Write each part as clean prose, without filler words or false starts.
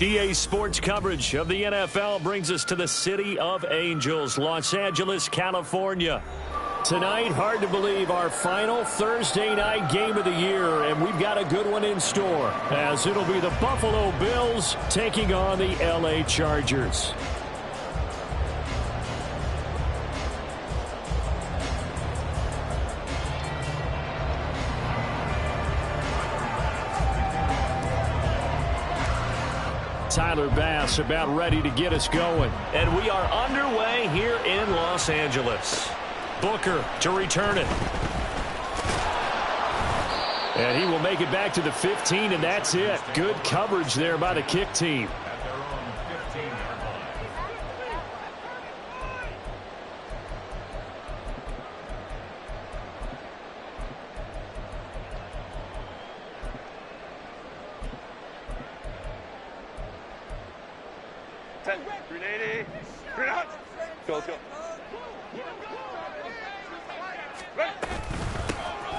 EA Sports coverage of the NFL brings us to the City of Angels, Los Angeles, California. Tonight, hard to believe, our final Thursday night game of the year, and we've got a good one in store, as it'll be the Buffalo Bills taking on the LA Chargers. Tyler Bass about ready to get us going. And we are underway here in Los Angeles. Booker to return it. And he will make it back to the 15, and that's it. Good coverage there by the kick team.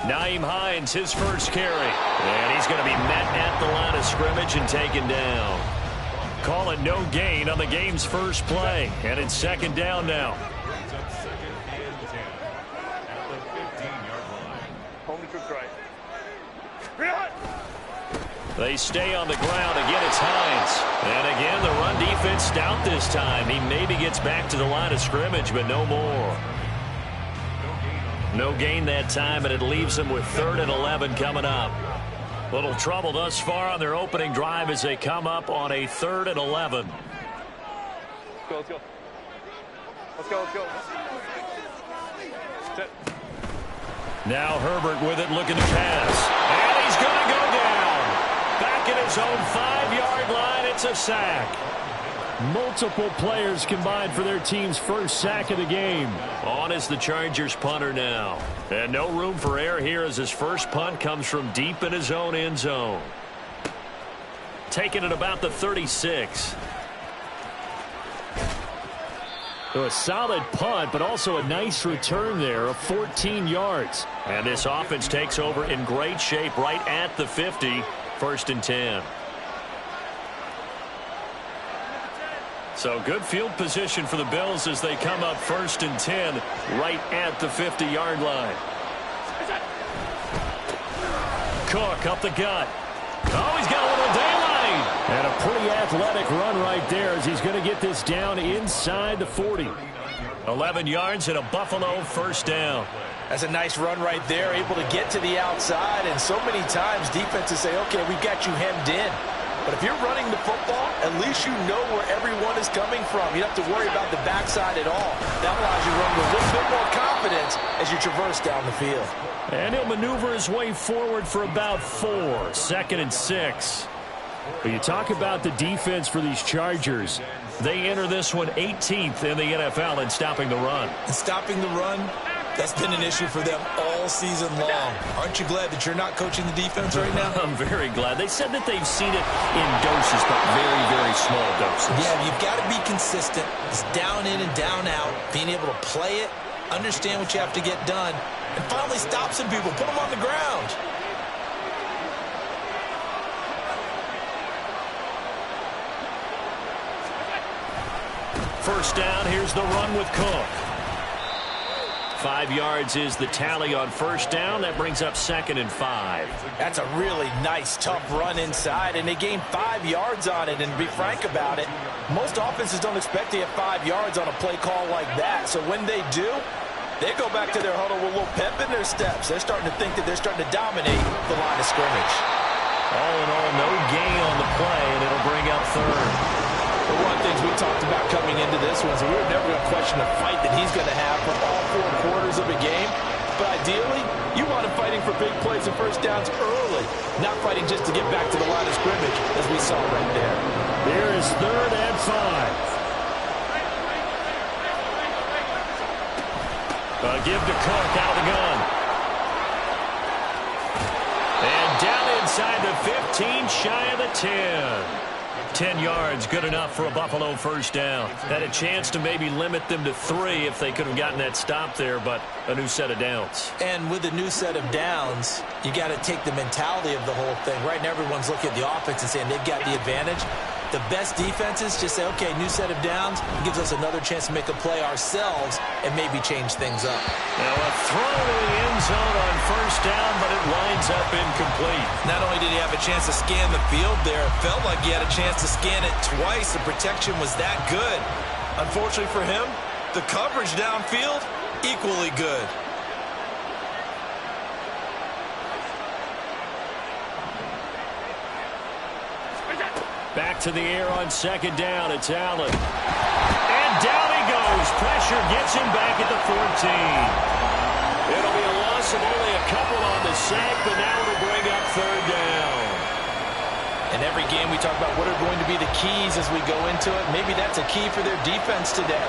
Nyheim Hines, his first carry. And he's going to be met at the line of scrimmage and taken down. Call it no gain on the game's first play. And it's second down now. They stay on the ground. Again, it's Hines. And again, the run defense stout this time. He maybe gets back to the line of scrimmage, but no more. No gain that time, and it leaves them with 3rd and 11 coming up. Little trouble thus far on their opening drive as they come up on a 3rd and 11. Let's go. Let's go. Let's go. Now Herbert with it, looking to pass. And he's going to go down. Back at his own 5-yard line, it's a sack. Multiple players combined for their team's first sack of the game. On is the Chargers punter now. And no room for error here as his first punt comes from deep in his own end zone. Taking it about the 36. So a solid punt, but also a nice return there of 14 yards. And this offense takes over in great shape right at the 50. 1st and 10. So good field position for the Bills as they come up 1st and 10 right at the 50-yard line. Cook up the gut. Oh, he's got a little daylight. And a pretty athletic run right there as he's going to get this down inside the 40. 11 yards and a Buffalo 1st down. That's a nice run right there, able to get to the outside. And so many times defenses say, okay, we've got you hemmed in. But if you're running the football, at least you know where everyone is coming from. You don't have to worry about the backside at all. That allows you to run with a little bit more confidence as you traverse down the field. And he'll maneuver his way forward for about 4. 2nd and 6. But you talk about the defense for these Chargers. They enter this one 18th in the NFL in stopping the run. And stopping the run, that's been an issue for them all season long. Aren't you glad that you're not coaching the defense right now? I'm very glad. They said that they've seen it in doses, but very, very small doses. Yeah, you've got to be consistent. It's down in and down out. Being able to play it, understand what you have to get done, and finally stop some people. Put them on the ground. First down, here's the run with Cook. 5 yards is the tally on 1st down. That brings up 2nd and 5. That's a really nice, tough run inside, and they gained 5 yards on it. And to be frank about it, most offenses don't expect to get 5 yards on a play call like that. So when they do, they go back to their huddle with a little pep in their steps. They're starting to think that they're starting to dominate the line of scrimmage. All in all, no gain on the play, and it'll bring up 3rd. But one of the things we we talked about coming into this one, so we were never going to question the fight that he's going to have for all 4 quarters of a game. But ideally, you want him fighting for big plays and first downs early, not fighting just to get back to the line of scrimmage, as we saw right there. Here is 3rd and 5. Give to Cook out of the gun. And down inside the 15, shy of the 10. 10 yards, good enough for a Buffalo first down. Had a chance to maybe limit them to 3 if they could have gotten that stop there, but a new set of downs. And with a new set of downs, you got to take the mentality of the whole thing. Right now, everyone's looking at the offense and saying they've got the advantage. The best defenses just say, okay, new set of downs. It gives us another chance to make a play ourselves and maybe change things up. Now a throw to the end zone on first down, but it winds up incomplete. Not only did he have a chance to scan the field there, it felt like he had a chance to scan it twice. The protection was that good. Unfortunately for him, the coverage downfield, equally good. Back to the air on second down. It's Allen. And down he goes. Pressure gets him back at the 14. It'll be a loss of only a couple on the sack, but now it'll bring up 3rd down. In every game we talk about what are going to be the keys as we go into it. Maybe that's a key for their defense today.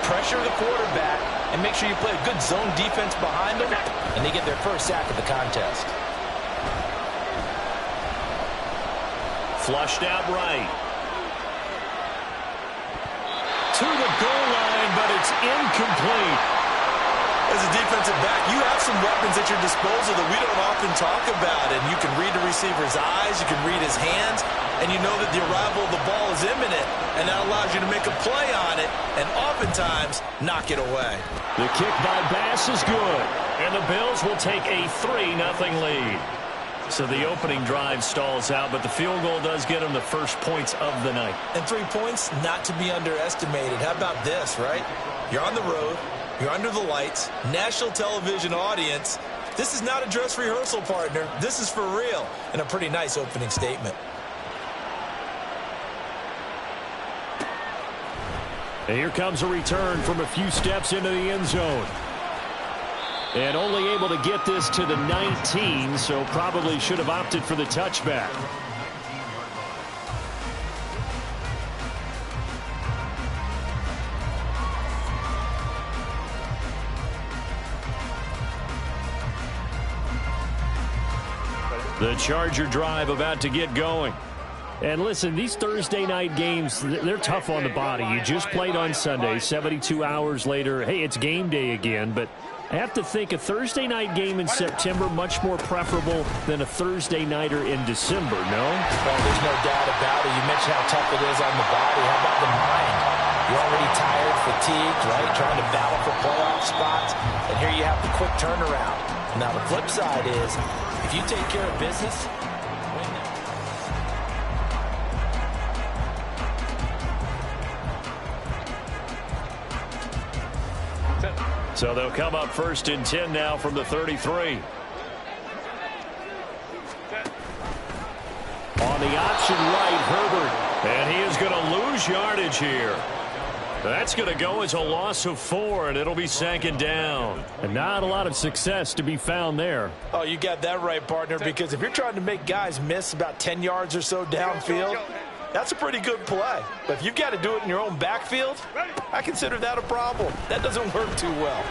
Pressure the quarterback and make sure you play a good zone defense behind them, and they get their first sack of the contest. Flushed out right. To the goal line, but it's incomplete. As a defensive back, you have some weapons at your disposal that we don't often talk about. And you can read the receiver's eyes, you can read his hands, and you know that the arrival of the ball is imminent. And that allows you to make a play on it and oftentimes knock it away. The kick by Bass is good. And the Bills will take a 3-0 lead. So the opening drive stalls out, but the field goal does get them the first points of the night. And 3 points, not to be underestimated. How about this, right? You're on the road. You're under the lights. National television audience. This is not a dress rehearsal, partner. This is for real. And a pretty nice opening statement. And here comes a return from a few steps into the end zone. And only able to get this to the 19, so probably should have opted for the touchback. The Charger drive about to get going. And listen, these Thursday night games, they're tough on the body. You just played on Sunday, 72 hours later. Hey, it's game day again, but I have to think a Thursday night game in September much more preferable than a Thursday nighter in December, no? Well, there's no doubt about it. You mentioned how tough it is on the body. How about the mind? You're already tired, fatigued, right? Trying to battle for playoff spots. And here you have the quick turnaround. Now, the flip side is, if you take care of business, win them. So they'll come up 1st and 10 now from the 33. On the option right, Herbert. And he is going to lose yardage here. That's going to go as a loss of 4, and it'll be 2nd down. And not a lot of success to be found there. Oh, you got that right, partner, because if you're trying to make guys miss about 10 yards or so downfield, that's a pretty good play. But if you've got to do it in your own backfield, I consider that a problem. That doesn't work too well.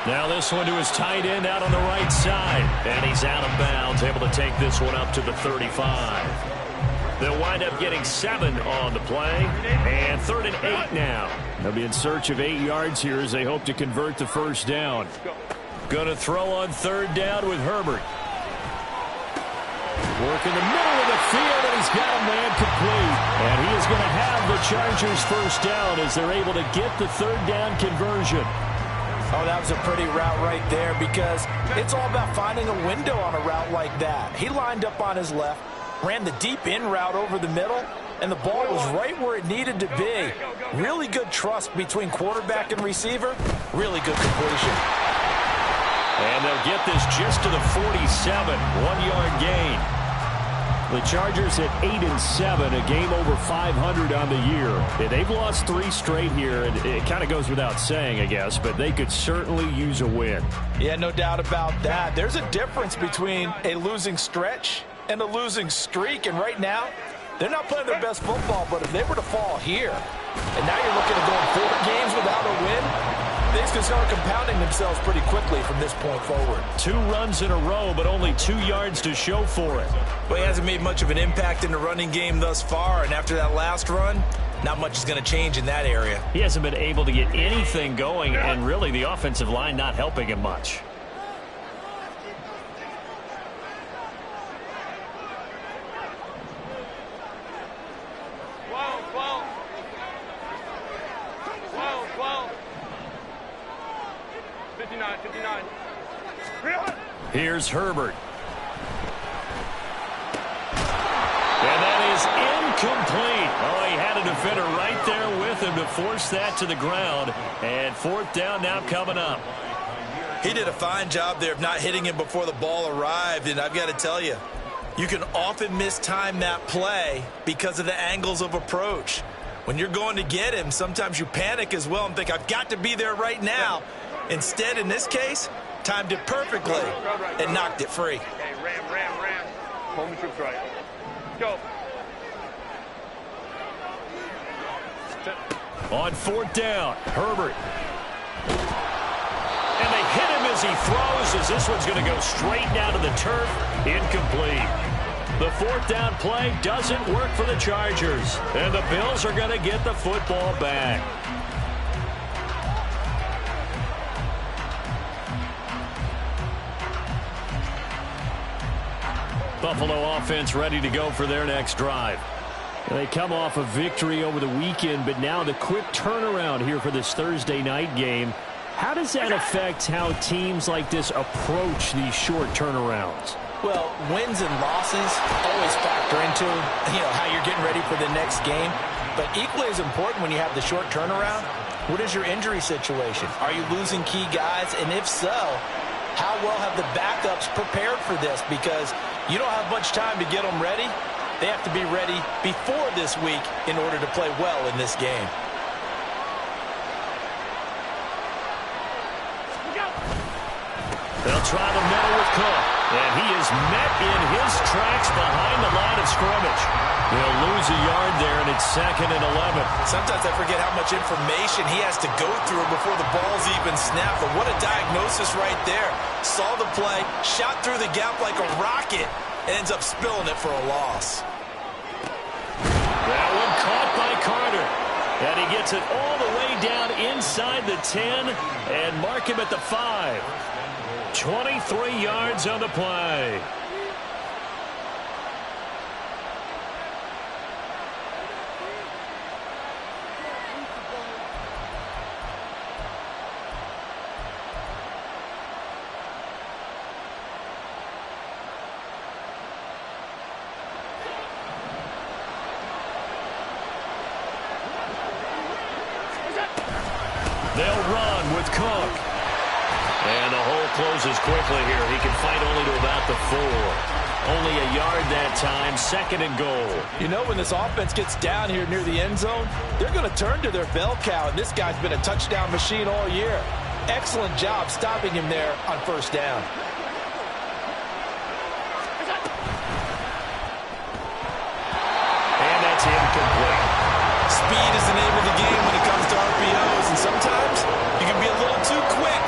Now this one to his tight end out on the right side. And he's out of bounds, able to take this one up to the 35. They'll wind up getting 7 on the play. And 3rd and 8 now. They'll be in search of 8 yards here as they hope to convert the first down. Going to throw on 3rd down with Herbert. Work in the middle of the field, and he's got a man complete. And he is going to have the Chargers first down as they're able to get the 3rd down conversion. Oh, that was a pretty route right there because it's all about finding a window on a route like that. He lined up on his left, ran the deep in route over the middle, and the ball was right where it needed to be. Really good trust between quarterback and receiver. Really good completion. And they'll get this just to the 47. 1-yard gain. The Chargers at 8-7, a game over 500 on the year. And they've lost 3 straight here, and it kind of goes without saying, I guess, but they could certainly use a win. Yeah, no doubt about that. There's a difference between a losing stretch and a losing streak, and right now, they're not playing their best football, but if they were to fall here, and now you're looking at going 4 games without a win, things can start compounding themselves pretty quickly from this point forward. 2 runs in a row, but only 2 yards to show for it. Well, he hasn't made much of an impact in the running game thus far, and after that last run, not much is going to change in that area. He hasn't been able to get anything going, and really the offensive line not helping him much. Here's Herbert. And that is incomplete. Oh, he had a defender right there with him to force that to the ground. And 4th down now coming up. He did a fine job there of not hitting him before the ball arrived, and I've got to tell you, you can often mistime that play because of the angles of approach. When you're going to get him, sometimes you panic as well and think, I've got to be there right now. Instead, in this case, timed it perfectly and knocked it free. Okay, ram. Home and troops right. Go. On 4th down, Herbert. And they hit him as he throws, as this one's going to go straight down to the turf. Incomplete. The 4th down play doesn't work for the Chargers. And the Bills are going to get the football back. Buffalo offense ready to go for their next drive. They come off a victory over the weekend, but now the quick turnaround here for this Thursday night game. How does that affect how teams like this approach these short turnarounds? Well, wins and losses always factor into, how you're getting ready for the next game. But equally as important when you have the short turnaround, what is your injury situation? Are you losing key guys? And if so, how well have the backups prepared for this? Because you don't have much time to get them ready. They have to be ready before this week in order to play well in this game. They'll try the middle with Cook. And he is met in his tracks behind the line of scrimmage. They'll lose a yard there, and it's 2nd and 11. Sometimes I forget how much information he has to go through before the ball's even snapped. But what a diagnosis right there. Saw the play, shot through the gap like a rocket, ends up spilling it for a loss. That one caught by Carter. And he gets it all the way down inside the 10 and mark him at the 5. 23 yards on the play. They'll run with Cook. And the hole closes quickly here. He can fight only to about the 4. Only a yard that time, 2nd and goal. When this offense gets down here near the end zone, they're going to turn to their bell cow, and this guy's been a touchdown machine all year. Excellent job stopping him there on 1st down. And that's incomplete. Speed is the name of the game when it comes to RPOs, and sometimes you can be a little too quick,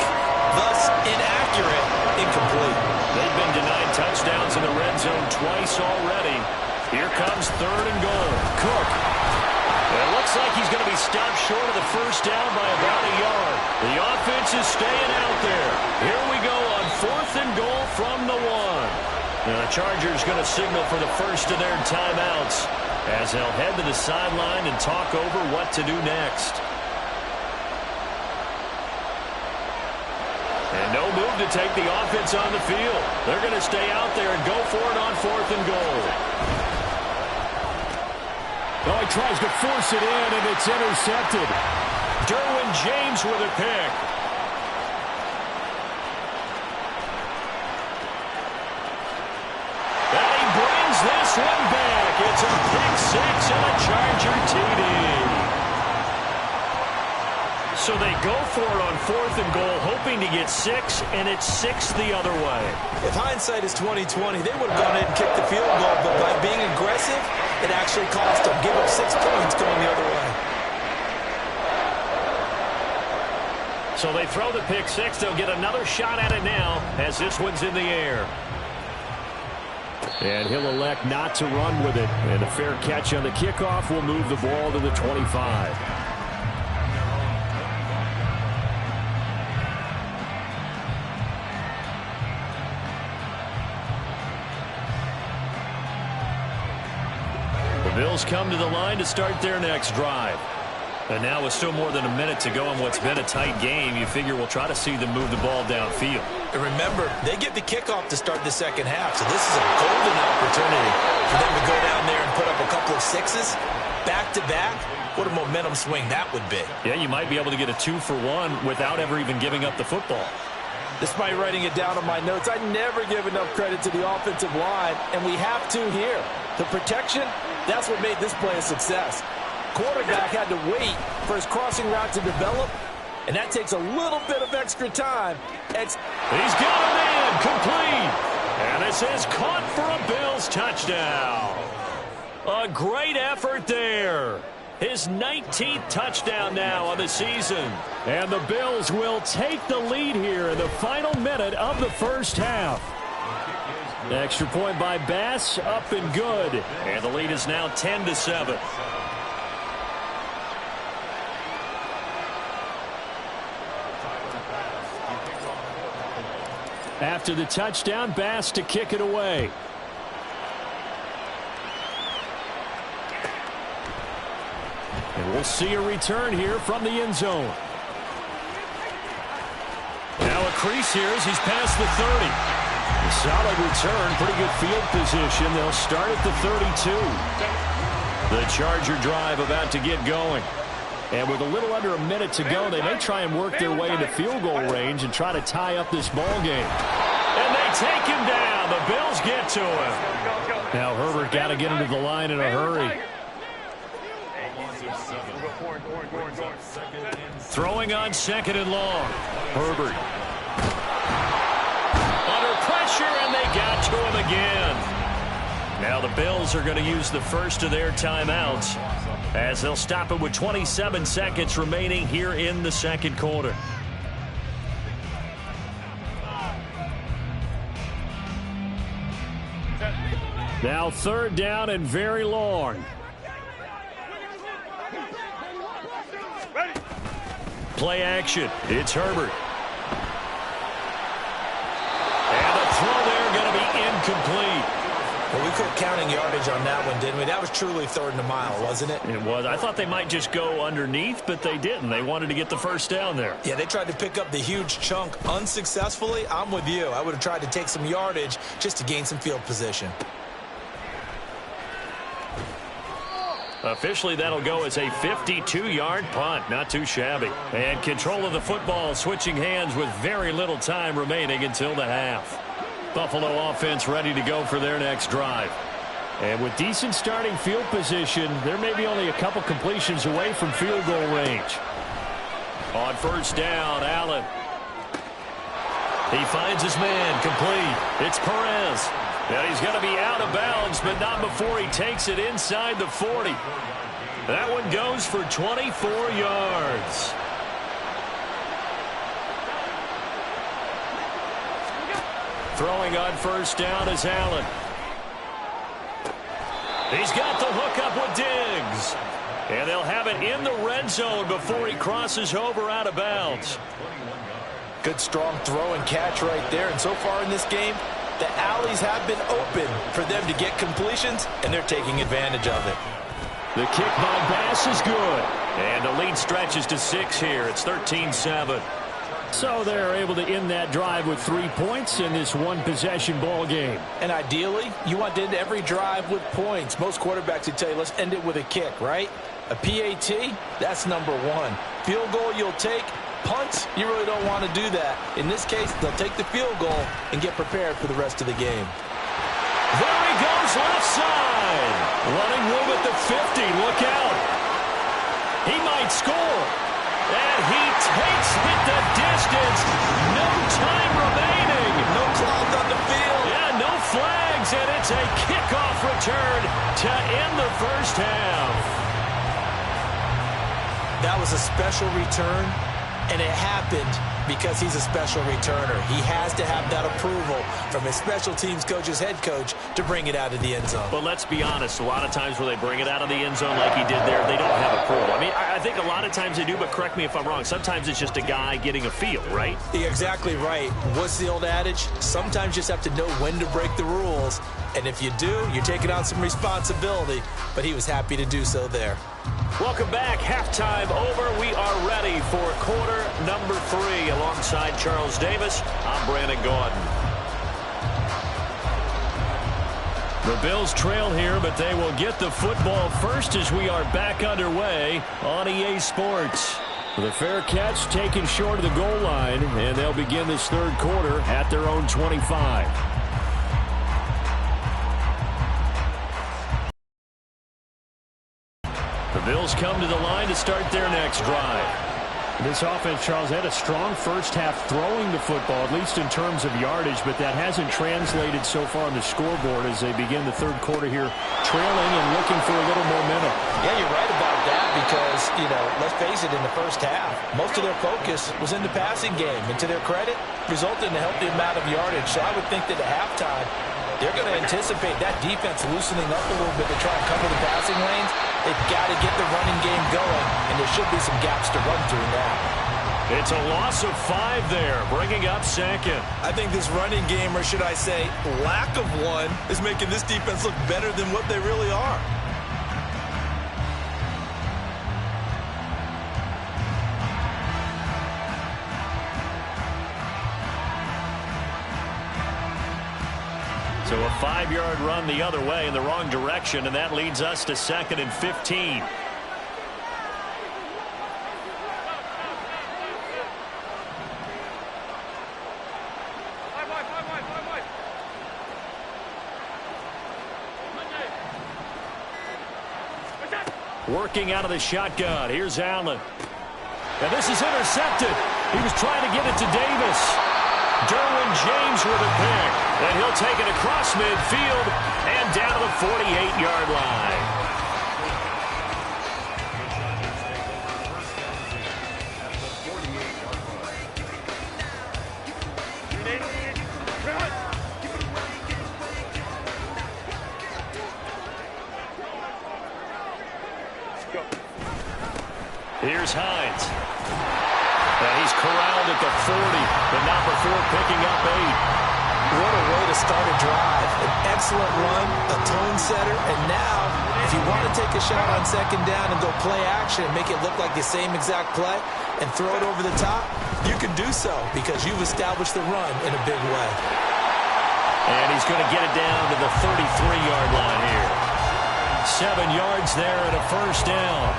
thus inaccurate, incomplete. They've been denied touchdowns in the red zone twice already. Here comes 3rd and goal. Cook. It looks like he's going to be stopped short of the 1st down by about a yard. The offense is staying out there. Here we go on 4th and goal from the 1. Now the Chargers going to signal for the first of their timeouts as they'll head to the sideline and talk over what to do next. And no move to take the offense on the field. They're going to stay out there and go for it on 4th and goal. Oh, he tries to force it in, and it's intercepted. Derwin James with a pick. And he brings this one back. It's a pick six and a Charger TD. So they go for it on 4th and goal, hoping to get 6, and it's 6 the other way. If hindsight is 20/20, they would have gone ahead and kicked the field goal, but by being aggressive, it actually cost them. Give up 6 points going the other way. So they throw the pick six. They'll get another shot at it now as this one's in the air. And he'll elect not to run with it. And a fair catch on the kickoff will move the ball to the 25. The Bills come to the line to start their next drive. And now with still more than a minute to go in what's been a tight game, you figure we'll try to see them move the ball downfield. And remember, they get the kickoff to start the second half, so this is a golden opportunity for them to go down there and put up a couple of 6s back-to-back. What a momentum swing that would be. Yeah, you might be able to get a 2-for-1 without ever even giving up the football. Despite writing it down on my notes, I never give enough credit to the offensive line, and we have to here. The protection, that's what made this play a success. Quarterback had to wait for his crossing route to develop, and that takes a little bit of extra time. He's got a man complete, and this is caught for a Bills touchdown. A great effort there. His 19th touchdown now on the season. And the Bills will take the lead here in the final minute of the first half. Extra point by Bass, up and good. And the lead is now 10-7. After the touchdown, Bass to kick it away. And we'll see a return here from the end zone. Now a crease here as he's past the 30. A solid return, pretty good field position. They'll start at the 32. The Charger drive about to get going. And with a little under a minute to go, they may try and work their way into field goal range and try to tie up this ball game. And they take him down. The Bills get to him. Now Herbert got to get into the line in a hurry. Throwing on 2nd and long. Herbert. Under pressure, and they got to him again. Now the Bills are going to use the first of their timeouts as they'll stop it with 27 seconds remaining here in the second quarter. Now 3rd down and very long. Play action. It's Herbert. And the throw there going to be incomplete. Well, we quit counting yardage on that one, didn't we? That was truly 3rd and a mile, wasn't it? It was. I thought they might just go underneath, but they didn't. They wanted to get the first down there. Yeah, they tried to pick up the huge chunk unsuccessfully. I'm with you. I would have tried to take some yardage just to gain some field position. Officially, that'll go as a 52-yard punt. Not too shabby. And control of the football switching hands with very little time remaining until the half. Buffalo offense ready to go for their next drive. And with decent starting field position, there may be only a couple completions away from field goal range. On 1st down, Allen. He finds his man complete. It's Perez. Now he's going to be out of bounds, but not before he takes it inside the 40. That one goes for 24 yards. Throwing on 1st down is Allen. He's got the hookup with Diggs. And they'll have it in the red zone before he crosses over out of bounds. Good strong throw and catch right there. And so far in this game, the alleys have been open for them to get completions, and they're taking advantage of it. The kick by Bass is good. And the lead stretches to 6 here. It's 13-7. So they're able to end that drive with 3 points in this one-possession ball game. And ideally, you want to end every drive with points. Most quarterbacks would tell you, let's end it with a kick, right? A PAT, that's number 1. Field goal you'll take. Punts, you really don't want to do that. In this case, they'll take the field goal and get prepared for the rest of the game. There he goes, left side. Running room at the 50. Look out. He might score. And he takes it the distance. No time remaining. No clock on the field. Yeah, no flags, and it's a kickoff return to end the first half. That was a special return, and it happened because he's a special returner. He has to have that approval from his special teams coach's head coach to bring it out of the end zone. But let's be honest, a lot of times where they bring it out of the end zone like he did there, they don't have approval. I mean, I think a lot of times they do, but correct me if I'm wrong. Sometimes it's just a guy getting a feel, right? You're exactly right. What's the old adage? Sometimes you just have to know when to break the rules. And if you do, you're taking on some responsibility. But he was happy to do so there. Welcome back. Halftime over. We are ready for quarter number 3. Alongside Charles Davis, I'm Brandon Gaudin. The Bills trail here, but they will get the football first as we are back underway on EA Sports. The fair catch taken short of the goal line, and they'll begin this third quarter at their own 25. The Bills come to the line to start their next drive. This offense, Charles, had a strong first half throwing the football, at least in terms of yardage, but that hasn't translated so far on the scoreboard as they begin the third quarter here, trailing and looking for a little momentum. Yeah, you're right about that because, let's face it, in the first half, most of their focus was in the passing game. And to their credit, resulted in a healthy amount of yardage. So I would think that at halftime, they're going to anticipate that defense loosening up a little bit to try and cover the passing lanes. They've got to get the running game going, and there should be some gaps to run through now. It's a loss of 5 there, bringing up second. I think this running game, or should I say lack of one, is making this defense look better than what they really are. So a 5-yard run the other way in the wrong direction, and that leads us to 2nd and 15. Working out of the shotgun. Here's Allen. And this is intercepted. He was trying to get it to Davis. Derwin James with a pick. And he'll take it across midfield and down to the 48-yard line. Here's Hines. And he's corralled at the 40, but not before picking up 8. What a way to start a drive. An excellent run, a tone setter, and now, if you want to take a shot on 2nd down and go play action and make it look like the same exact play and throw it over the top, you can do so because you've established the run in a big way. And he's going to get it down to the 33-yard line here. 7 yards there and a first down.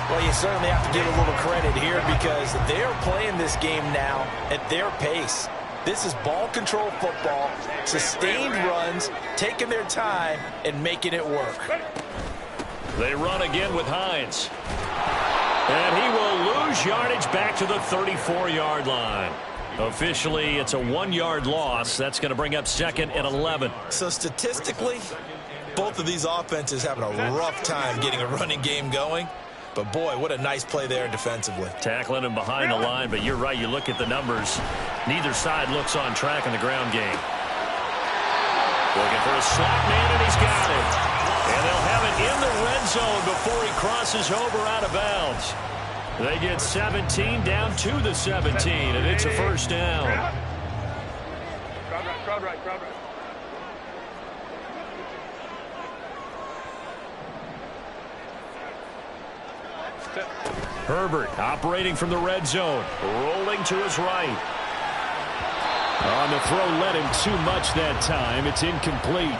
Well, you certainly have to give a little credit here because they're playing this game now at their pace. This is ball control football, sustained runs, taking their time, and making it work. They run again with Hines. And he will lose yardage back to the 34-yard line. Officially, it's a 1-yard loss. That's going to bring up 2nd and 11. So statistically, both of these offenses having a rough time getting a running game going. But, boy, what a nice play there defensively. Tackling him behind the line, but you're right. You look at the numbers. Neither side looks on track in the ground game. Looking for a slot man, and he's got it. And they'll have it in the red zone before he crosses over out of bounds. They get 17 down to the 17, and it's a first down. Crowd right. Herbert operating from the red zone, rolling to his right. On the throw, led him too much that time. It's incomplete.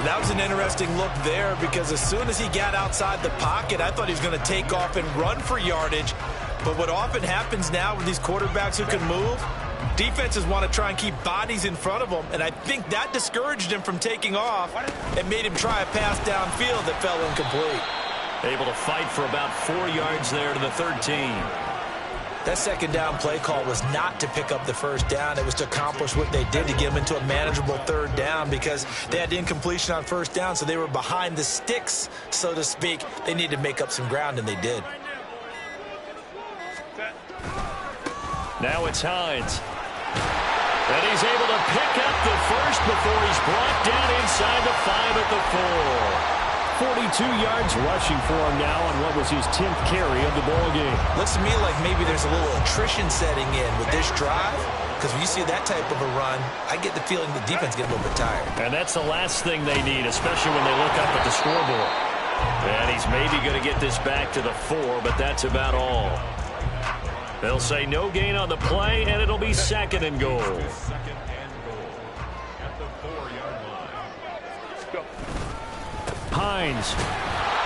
That was an interesting look there because as soon as he got outside the pocket, I thought he was going to take off and run for yardage. But what often happens now with these quarterbacks who can move, Defenses want to try and keep bodies in front of them, and I think that discouraged him from taking off and made him try a pass downfield that fell incomplete. Able to fight for about 4 yards there to the 13. That second down play call was not to pick up the first down. It was to accomplish what they did, to get them into a manageable third down, because they had incompletion on first down, so they were behind the sticks, so to speak. They needed to make up some ground, and they did. Now it's Hines. And he's able to pick up the first before he's brought down inside the 5 at the 4. 42 yards rushing for him now on what was his 10th carry of the ball game. Looks to me like maybe there's a little attrition setting in with this drive, because when you see that type of a run, I get the feeling the defense gets a little bit tired. And that's the last thing they need, especially when they look up at the scoreboard. And he's maybe going to get this back to the 4, but that's about all. They'll say no gain on the play, and it'll be 2nd and goal. Hines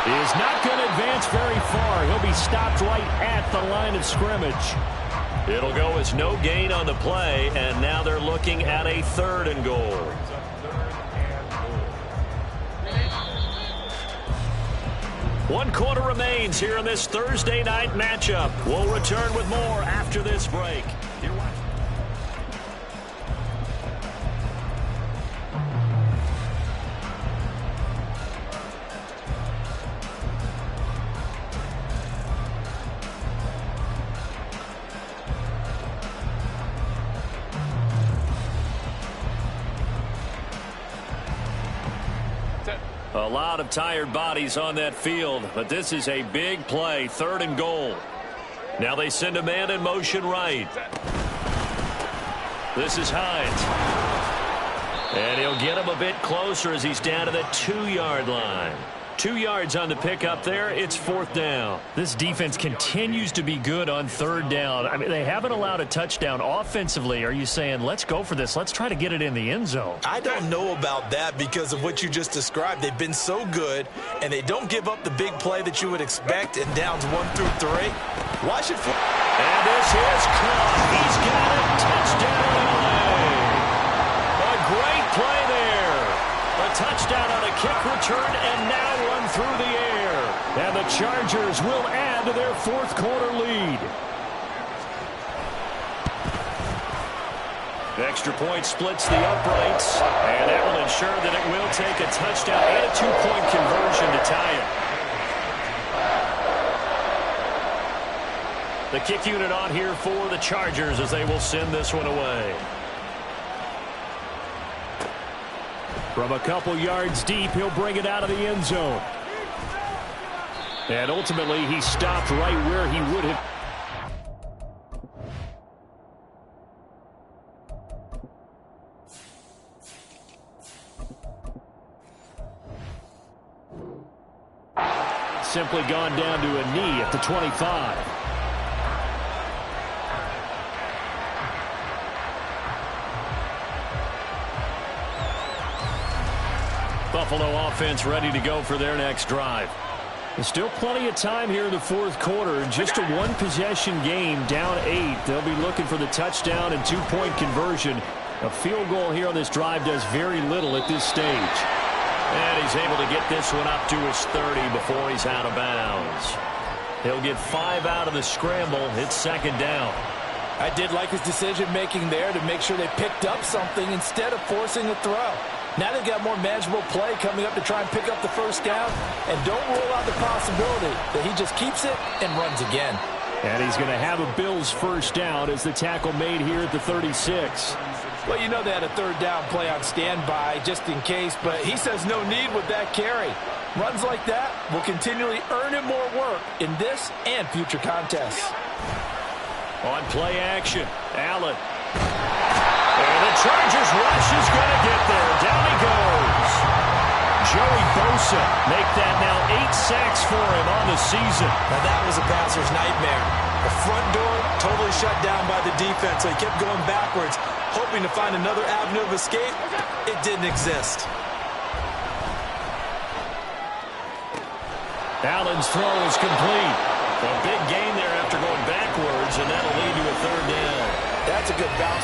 is not going to advance very far. He'll be stopped right at the line of scrimmage. It'll go as no gain on the play, and now they're looking at a 3rd and goal. One quarter remains here in this Thursday night matchup. We'll return with more after this break. A lot of tired bodies on that field, but this is a big play, 3rd and goal. Now they send a man in motion right. This is Hines. And he'll get him a bit closer as he's down to the 2-yard line. 2 yards on the pickup there. It's 4th down. This defense continues to be good on 3rd down. I mean, they haven't allowed a touchdown offensively. Are you saying, let's go for this? Let's try to get it in the end zone. I don't know about that because of what you just described. They've been so good, and they don't give up the big play that you would expect in downs 1 through 3. Why should... And this is caught. He's got it. Touchdown, LA. A great play there. A touchdown on a kick return and now run through the air. And the Chargers will add to their 4th quarter lead. The extra point splits the uprights, and that will ensure that it will take a touchdown and a 2-point conversion to tie it. The kick unit on here for the Chargers as they will send this one away. From a couple yards deep, he'll bring it out of the end zone. And ultimately, he stopped right where he would have. Simply gone down to a knee at the 25. Buffalo offense ready to go for their next drive. There's still plenty of time here in the 4th quarter. Just a 1-possession game, down 8. They'll be looking for the touchdown and 2-point conversion. A field goal here on this drive does very little at this stage. And he's able to get this one up to his 30 before he's out of bounds. He'll get 5 out of the scramble. It's 2nd down. I did like his decision-making there to make sure they picked up something instead of forcing a throw. Now they've got more manageable play coming up to try and pick up the first down. And don't rule out the possibility that he just keeps it and runs again. And he's going to have a Bills first down as the tackle made here at the 36. Well, you know they had a 3rd down play on standby just in case, but he says no need with that carry. Runs like that will continually earn him more work in this and future contests. On play action, Allen. And the Chargers rush is going to get there. Down he goes. Joey Bosa make that now 8 sacks for him on the season. Now that was a passer's nightmare. The front door totally shut down by the defense, so he kept going backwards, hoping to find another avenue of escape. It didn't exist. Allen's throw is complete. A big gain there after going backwards, and that'll lead to a 3rd down. That's a good bounce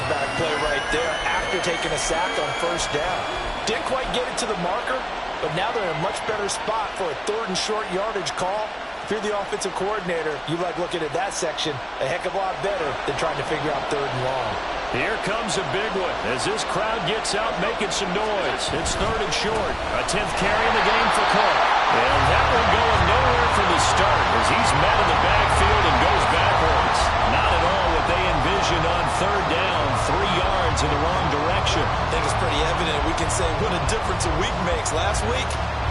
taking a sack on first down. Didn't quite get it to the marker, but now they're in a much better spot for a 3rd and short yardage call. If you're the offensive coordinator, you like looking at that section a heck of a lot better than trying to figure out 3rd and long. Here comes a big one as this crowd gets out making some noise. It's 3rd and short. A 10th carry in the game for Cook. And that one going nowhere from the start as he's met in the backfield and goes backwards. Not at all what they envisioned on 3rd down, 3 yards in the wrong direction. I think it's pretty evident. We can say what a difference a week makes. Last week,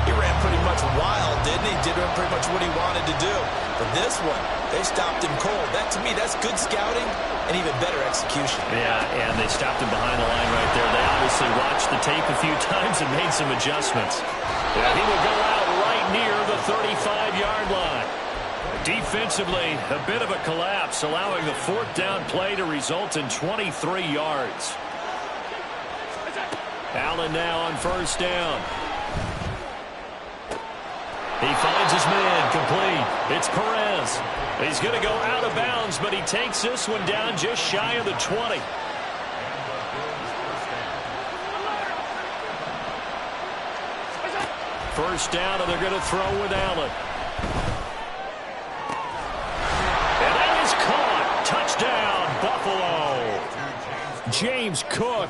he ran pretty much wild, didn't he? Did pretty much what he wanted to do. But this one, they stopped him cold. That, to me, that's good scouting and even better execution. Yeah, and they stopped him behind the line right there. They obviously watched the tape a few times and made some adjustments. Yeah, he will go out right near the 35-yard line. Defensively, a bit of a collapse, allowing the 4th down play to result in 23 yards. Allen now on first down. He finds his man, complete. It's Perez. He's going to go out of bounds, but he takes this one down just shy of the 20. First down, and they're going to throw with Allen. And that is caught. Touchdown, Buffalo. James Cook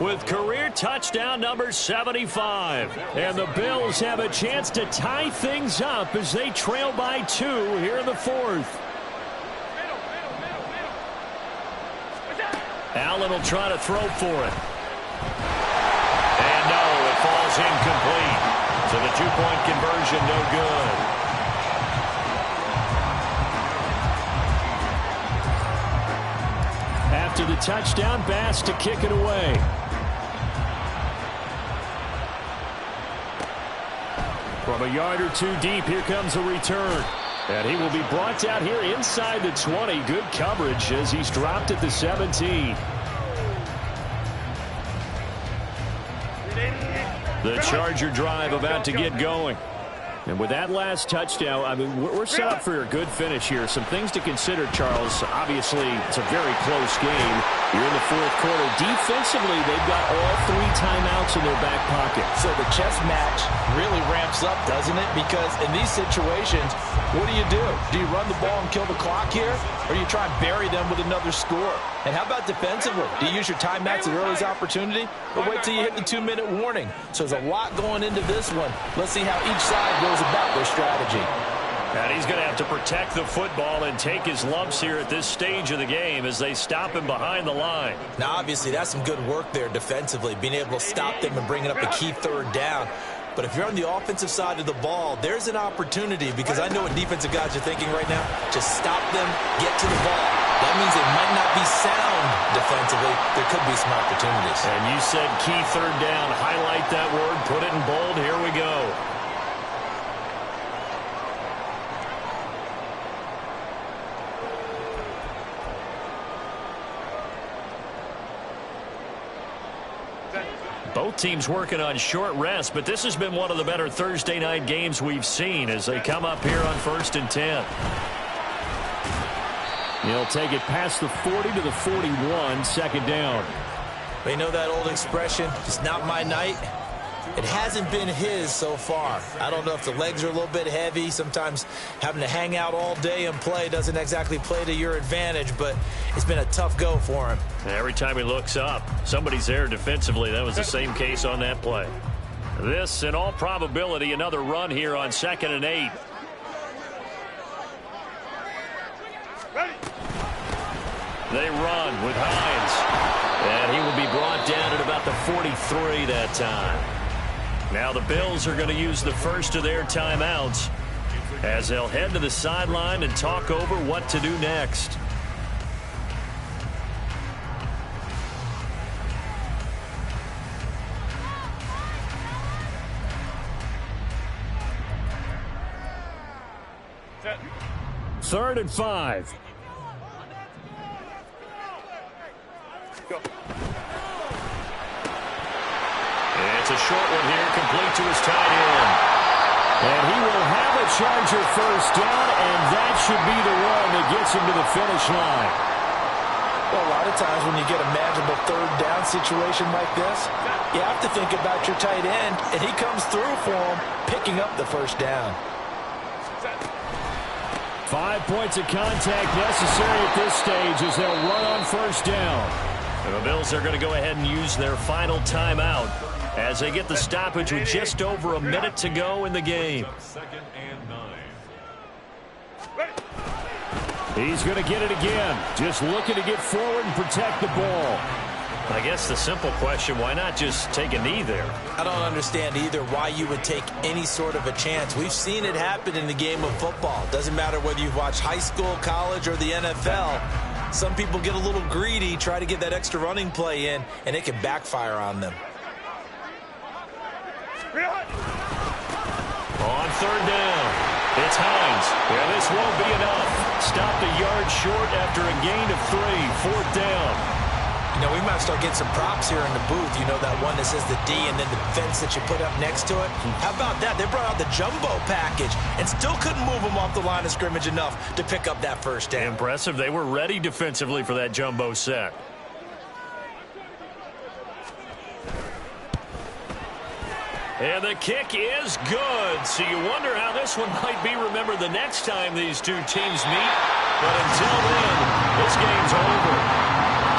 with career touchdown number 75. And the Bills have a chance to tie things up as they trail by 2 here in the 4th. Allen will try to throw for it. And no, it falls incomplete. So the 2-point conversion no good. After the touchdown, Bass to kick it away. From a yard or 2 deep, here comes a return. And he will be brought down here inside the 20. Good coverage as he's dropped at the 17. The Charger drive about to get going. And with that last touchdown, I mean, we're set up for a good finish here. Some things to consider, Charles. Obviously, it's a very close game. You're in the 4th quarter. Defensively, they've got all 3 timeouts in their back pocket. So the chess match really ramps up, doesn't it? Because in these situations, what do? Do you run the ball and kill the clock here? Or do you try and bury them with another score? And how about defensively? Do you use your timeouts at earliest opportunity? Or wait till you hit the 2-minute warning? So there's a lot going into this one. Let's see how each side goes about their strategy. And he's going to have to protect the football and take his lumps here at this stage of the game as they stop him behind the line. Now, obviously, that's some good work there defensively, being able to stop them and bringing up a key 3rd down. But if you're on the offensive side of the ball, there's an opportunity, because I know what defensive guys are thinking right now. Just stop them, get to the ball. That means they might not be sound defensively. There could be some opportunities. And you said key 3rd down. Highlight that word. Put it in bold. Here we go. Both teams working on short rest, but this has been one of the better Thursday night games we've seen as they come up here on 1st and 10. He'll take it past the 40 to the 41, 2nd down. You know that old expression, it's not my night? It hasn't been his so far. I don't know if the legs are a little bit heavy. Sometimes having to hang out all day and play doesn't exactly play to your advantage, but it's been a tough go for him. Every time he looks up, somebody's there defensively. That was the same case on that play. This, in all probability, another run here on 2nd and 8. They run with Hines. And he will be brought down at about the 43 that time. Now the Bills are going to use the first of their timeouts as they'll head to the sideline and talk over what to do next. Third and 5. Go. It's a short one here, complete to his tight end. And he will have a Charger first down, and that should be the one that gets him to the finish line. Well, a lot of times when you get a manageable third down situation like this, you have to think about your tight end, and he comes through for him, picking up the first down. 5 points of contact necessary at this stage as they'll run on first down. And the Bills are going to go ahead and use their final timeout as they get the stoppage with just over a minute to go in the game. He's going to get it again. Just looking to get forward and protect the ball. I guess the simple question, why not just take a knee there? I don't understand either why you would take any sort of a chance. We've seen it happen in the game of football. Doesn't matter whether you've watched high school, college, or the NFL. Some people get a little greedy, try to get that extra running play in, and it can backfire on them. On third down, it's Hines. Yeah, this won't be enough. Stopped a yard short after a gain of 3. Fourth down. You know, we might start getting some props here in the booth. You know, that one that says the D and then the fence that you put up next to it. How about that? They brought out the jumbo package and still couldn't move them off the line of scrimmage enough to pick up that first down. Impressive. They were ready defensively for that jumbo set. And the kick is good. So you wonder how this one might be remembered the next time these two teams meet. But until then, this game's over.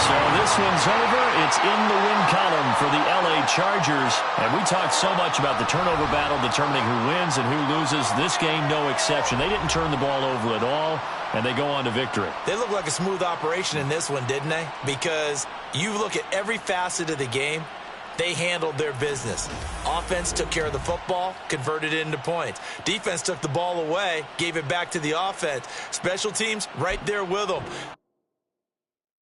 So this one's over. It's in the win column for the LA Chargers. And we talked so much about the turnover battle determining who wins and who loses. This game, no exception. They didn't turn the ball over at all, and they go on to victory. They look like a smooth operation in this one, didn't they? Because you look at every facet of the game, they handled their business. Offense took care of the football, converted it into points. Defense took the ball away, gave it back to the offense. Special teams right there with them.